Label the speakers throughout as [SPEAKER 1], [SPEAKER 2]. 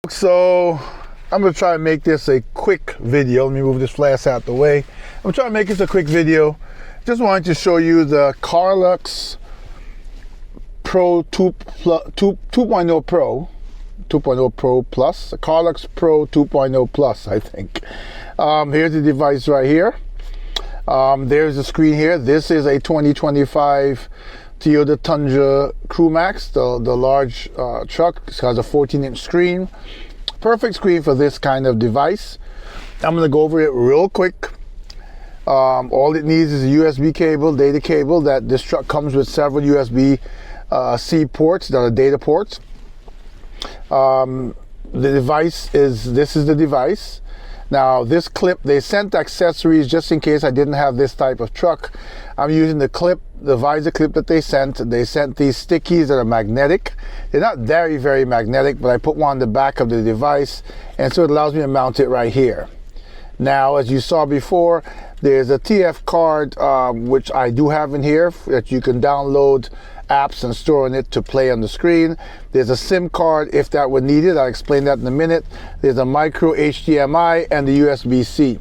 [SPEAKER 1] So I'm going to try to make this a quick video. Let me move this flash out the way. I'm trying to make this a quick video. Just wanted to show you the Carluex Pro 2.0 Pro, 2.0 Pro Plus, the Carluex Pro 2.0 Plus, I think. Here's the device right here. There's the screen here. This is a 2025 Toyota Tundra Crew Max, the large truck. It has a 14-inch screen. Perfect screen for this kind of device. I'm going to go over it real quick. All it needs is a USB cable, data cable. That this truck comes with several USB-C ports that are data ports. The device is, this is the device. Now this clip, they sent accessories just in case I didn't have this type of truck. I'm using the clip, the visor clip that they sent. They sent these stickies that are magnetic. They're not very, very magnetic, but I put one on the back of the device, and so it allows me to mount it right here. Now, as you saw before, there's a TF card, which I do have in here, that you can download apps and store in it to play on the screen. There's a SIM card if that were needed. I'll explain that in a minute. There's a micro HDMI and the USB-C.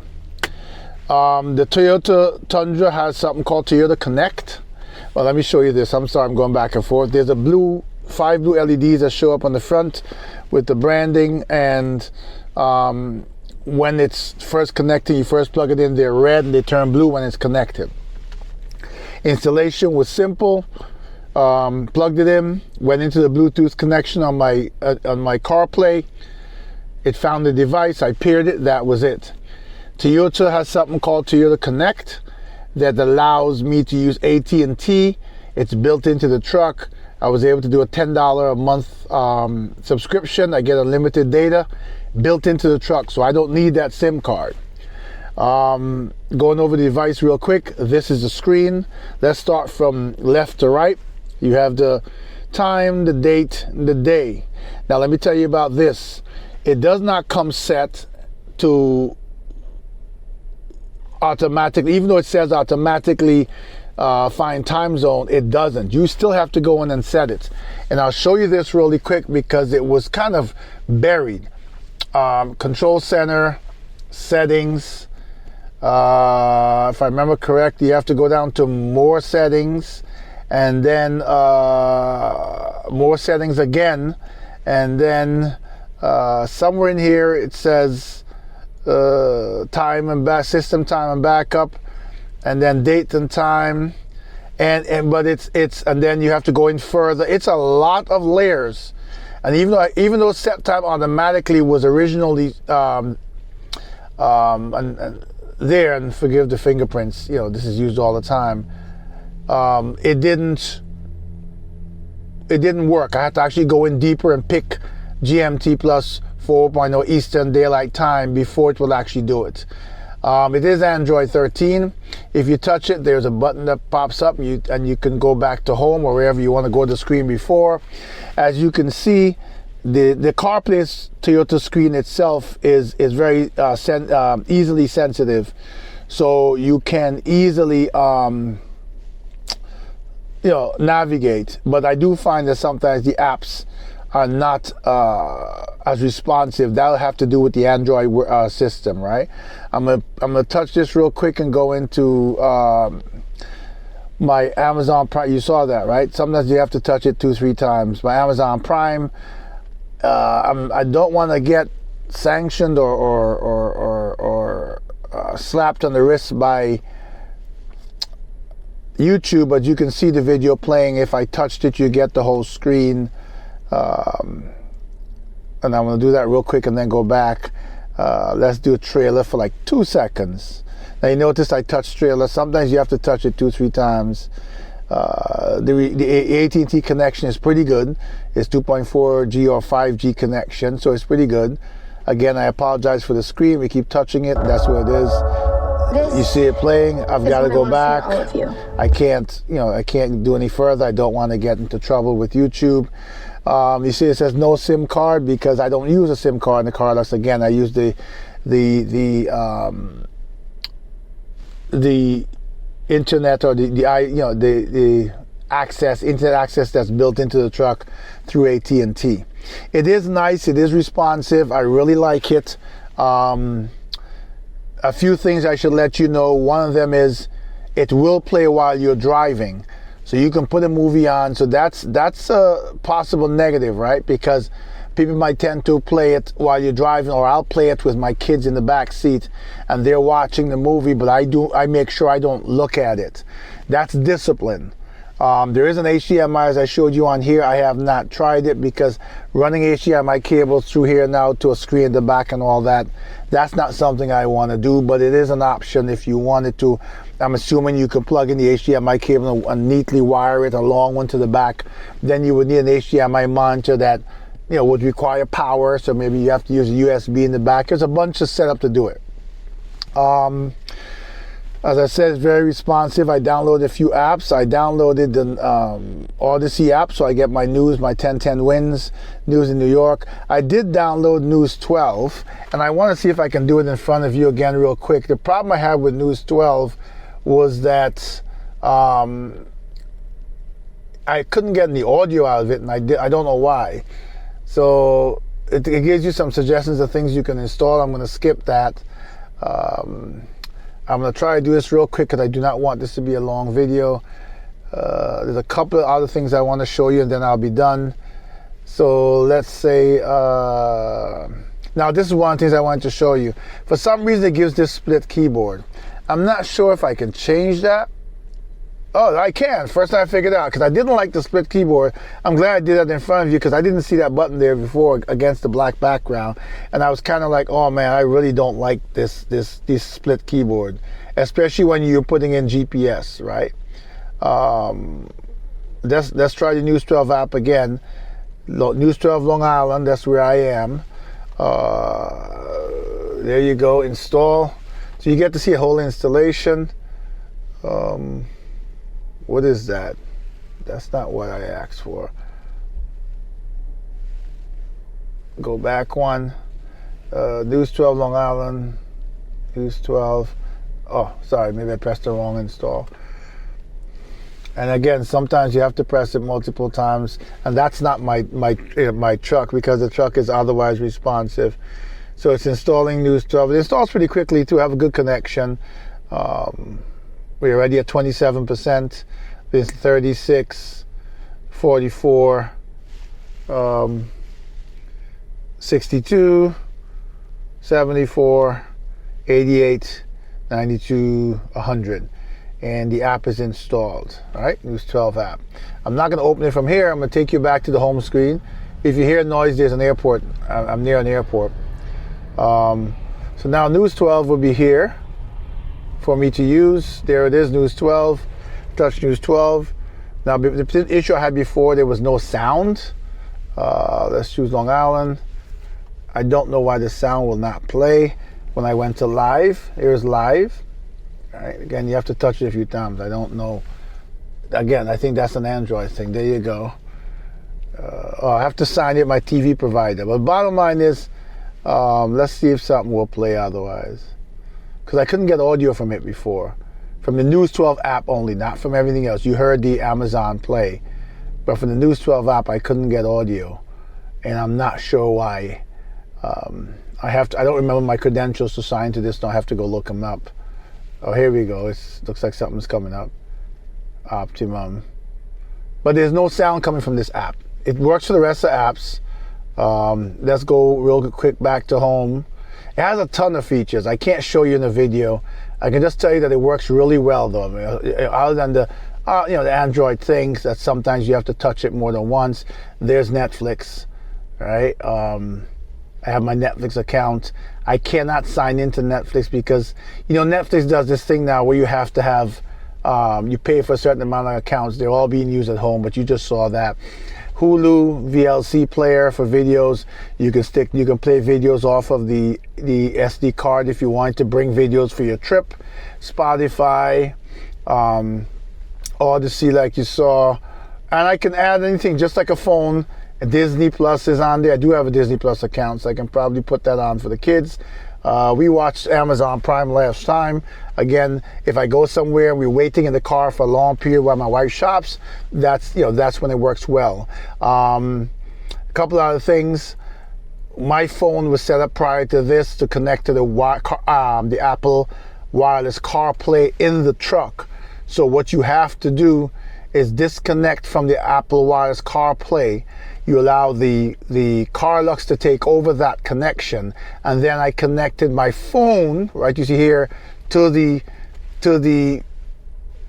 [SPEAKER 1] The Toyota Tundra has something called Toyota Connect. Well, let me show you this. I'm sorry, I'm going back and forth. There's a 5 blue LEDs that show up on the front with the branding, and when it's first connecting, you first plug it in, they're red and they turn blue when it's connected. Installation was simple. Plugged it in, went into the Bluetooth connection on my CarPlay. It found the device, I paired it, that was it. Toyota has something called Toyota Connect that allows me to use AT&T. It's built into the truck. I was able to do a $10 a month subscription. I get unlimited data built into the truck, so I don't need that SIM card. Going over the device real quick, this is the screen. Let's start from left to right. You have the time, the date, and the day. Now let me tell you about this. It does not come set to automatically, even though it says automatically find time zone, it doesn't. You still have to go in and set it. And I'll show you this really quick because it was kind of buried. Control center, settings. If I remember correct, you have to go down to more settings, and then more settings again, and then somewhere in here it says time and system time and backup, and then date and time, but it's and then you have to go in further. It's a lot of layers, and even though set time automatically was originally there, and forgive the fingerprints, you know, this is used all the time. It didn't work. I had to actually go in deeper and pick GMT plus 4.0 Eastern Daylight Time before it will actually do it. It is Android 13. If you touch it, there's a button that pops up, and you can go back to home or wherever you want to go to the screen before. As you can see, the CarPlay Toyota screen itself is very easily sensitive, so you can easily navigate. But I do find that sometimes the apps are not as responsive. That'll have to do with the Android system, right? I'm gonna touch this real quick and go into my Amazon Prime. You saw that, right? Sometimes you have to touch it 2-3 times. My Amazon Prime. I don't want to get sanctioned or slapped on the wrist by YouTube, but you can see the video playing. If I touched it, you get the whole screen. And I'm going to do that real quick and then go back. Let's do a trailer for like 2 seconds. Now you notice I touched trailer. Sometimes you have to touch it 2-3 times. The AT&T connection is pretty good. It's 2.4G or 5G connection, so it's pretty good. Again, I apologize for the screen. We keep touching it. That's what it is. You see it playing. I've got to go back. I can't do any further. I don't want to get into trouble with YouTube. You see it says no SIM card because I don't use a SIM card in the Carluex. Again, I use the internet or the access, internet access that's built into the truck through AT&T. It is nice. It is responsive. I really like it. A few things I should let you know. One of them is it will play while you're driving. So you can put a movie on. So that's a possible negative, right? Because people might tend to play it while you're driving, or I'll play it with my kids in the back seat and they're watching the movie, but I make sure I don't look at it. That's discipline. There is an HDMI, as I showed you on here. I have not tried it because running HDMI cables through here now to a screen in the back and all that, that's not something I want to do, but it is an option if you wanted to. I'm assuming you could plug in the HDMI cable and neatly wire it, a long one to the back. Then you would need an HDMI monitor that would require power, so maybe you have to use a USB in the back. There's a bunch of setup to do it. As I said, it's very responsive. I downloaded a few apps. I downloaded the Odyssey app, so I get my news, my 1010 wins, news in New York. I did download News 12, and I want to see if I can do it in front of you again real quick. The problem I had with News 12 was that I couldn't get any audio out of it, and I don't know why. So it gives you some suggestions of things you can install. I'm going to skip that. I'm going to try to do this real quick because I do not want this to be a long video. There's a couple of other things I want to show you and then I'll be done. So let's say, now this is one of the things I wanted to show you. For some reason it gives this split keyboard. I'm not sure if I can change that. Oh, I can. First I figured out, because I didn't like the split keyboard. I'm glad I did that in front of you because I didn't see that button there before against the black background. And I was kind of like, oh man, I really don't like this split keyboard, especially when you're putting in GPS, right? Let's try the News 12 app again. News 12 Long Island, that's where I am. There you go, install. So you get to see a whole installation. What is that? That's not what I asked for. Go back one. News 12 Long Island. News 12. Oh, sorry, maybe I pressed the wrong install. And again, sometimes you have to press it multiple times, and that's not my truck because the truck is otherwise responsive. So it's installing News 12. It installs pretty quickly too. Have a good connection. We're already at 27%. It's 36, 44, 62, 74, 88, 92, 100. And the app is installed. All right, News 12 app. I'm not going to open it from here. I'm going to take you back to the home screen. If you hear noise, there's an airport. I'm near an airport. So now News 12 will be here for me to use. There it is, News 12. Touch News 12. Now the issue I had before, there was no sound. Let's choose Long Island. I don't know why the sound will not play when I went to live. Here's live. All right, again, you have to touch it a few times. I don't know. Again, I think that's an Android thing. There you go. I have to sign it, my TV provider. But bottom line is, let's see if something will play otherwise. Because I couldn't get audio from it before. From the News 12 app only, not from everything else. You heard the Amazon Play. But from the News 12 app, I couldn't get audio. And I'm not sure why. I don't remember my credentials to sign to this, so I have to go look them up. Oh, here we go. It looks like something's coming up. Optimum. But there's no sound coming from this app. It works for the rest of the apps. Let's go real quick back to home. It has a ton of features. I can't show you in the video. I can just tell you that it works really well, though. Other than the Android things that sometimes you have to touch it more than once. There's Netflix, right? I have my Netflix account. I cannot sign into Netflix because, Netflix does this thing now where you have to have, you pay for a certain amount of accounts. They're all being used at home, but you just saw that. Hulu VLC player for videos. You can play videos off of the SD card if you want to bring videos for your trip. Spotify, Odyssey like you saw. And I can add anything just like a phone. Disney Plus is on there. I do have a Disney Plus account, so I can probably put that on for the kids. We watched Amazon Prime last time. Again, if I go somewhere and we're waiting in the car for a long period while my wife shops, that's when it works well. A couple other things. My phone was set up prior to this to connect to the Apple wireless CarPlay in the truck. So what you have to do is disconnect from the Apple wireless CarPlay. You allow the Carluex to take over that connection, and then I connected my phone, right, you see here, to the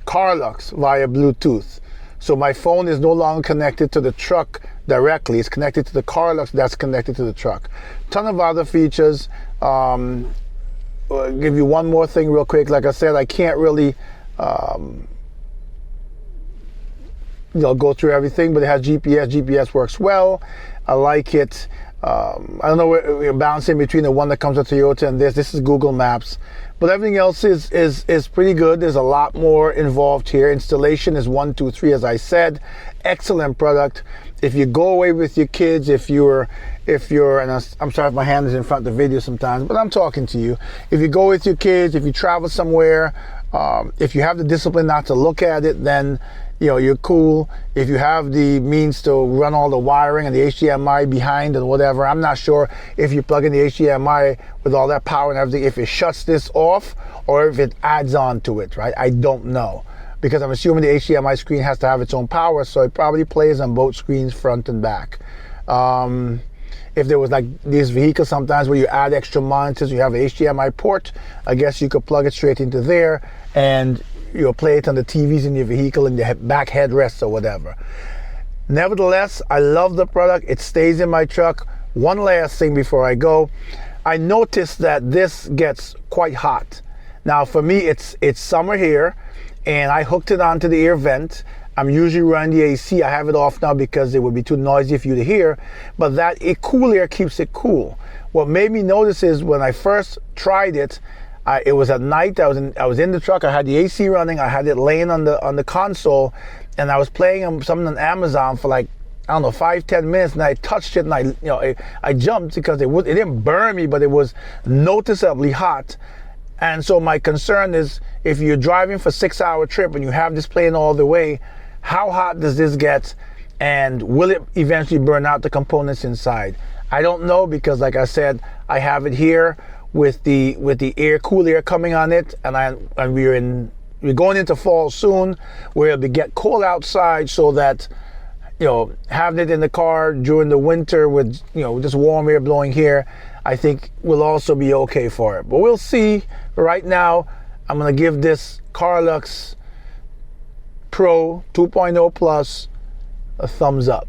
[SPEAKER 1] Carluex via Bluetooth. So my phone is no longer connected to the truck directly. It's connected to the Carluex that's connected to the truck. Ton of other features. I'll give you one more thing real quick. Like I said, I can't really go through everything, but it has GPS. GPS works well. I like it. I don't know, we're balancing between the one that comes with Toyota and this. This is Google Maps, but everything else is pretty good. There's a lot more involved here. Installation is 1, 2, 3, as I said. Excellent product. If you go away with your kids, if you're, and I'm sorry if my hand is in front of the video sometimes, but I'm talking to you. If you go with your kids, if you travel somewhere, if you have the discipline not to look at it, then you're cool. If you have the means to run all the wiring and the HDMI behind and whatever, I'm not sure if you plug in the HDMI with all that power and everything, if it shuts this off or if it adds on to it, right? I don't know, because I'm assuming the HDMI screen has to have its own power, so it probably plays on both screens, front and back. If there was like these vehicles sometimes where you add extra monitors, you have an HDMI port, I guess you could plug it straight into there and play it on the TVs in your vehicle, in the back headrests or whatever. Nevertheless, I love the product. It stays in my truck. One last thing before I go. I noticed that this gets quite hot. Now for me, it's summer here, and I hooked it onto the air vent. I'm usually running the AC. I have it off now because it would be too noisy for you to hear, but that cool air keeps it cool. What made me notice is when I first tried it, it was at night. I was in the truck. I had the AC running. I had it laying on the console, and I was playing something on Amazon for like, I don't know, 5-10 minutes, and I touched it, and I jumped because it didn't burn me, but it was noticeably hot. And so my concern is, if you're driving for a 6-hour trip and you have this playing all the way, how hot does this get, and will it eventually burn out the components inside? I don't know, because like I said, I have it here with the cool air coming on it, and we're going into fall soon, where it'll get cold outside, so that having it in the car during the winter with just warm air blowing here, I think will also be okay for it. But we'll see. Right now, I'm gonna give this Carluex Pro 2.0 Plus a thumbs up.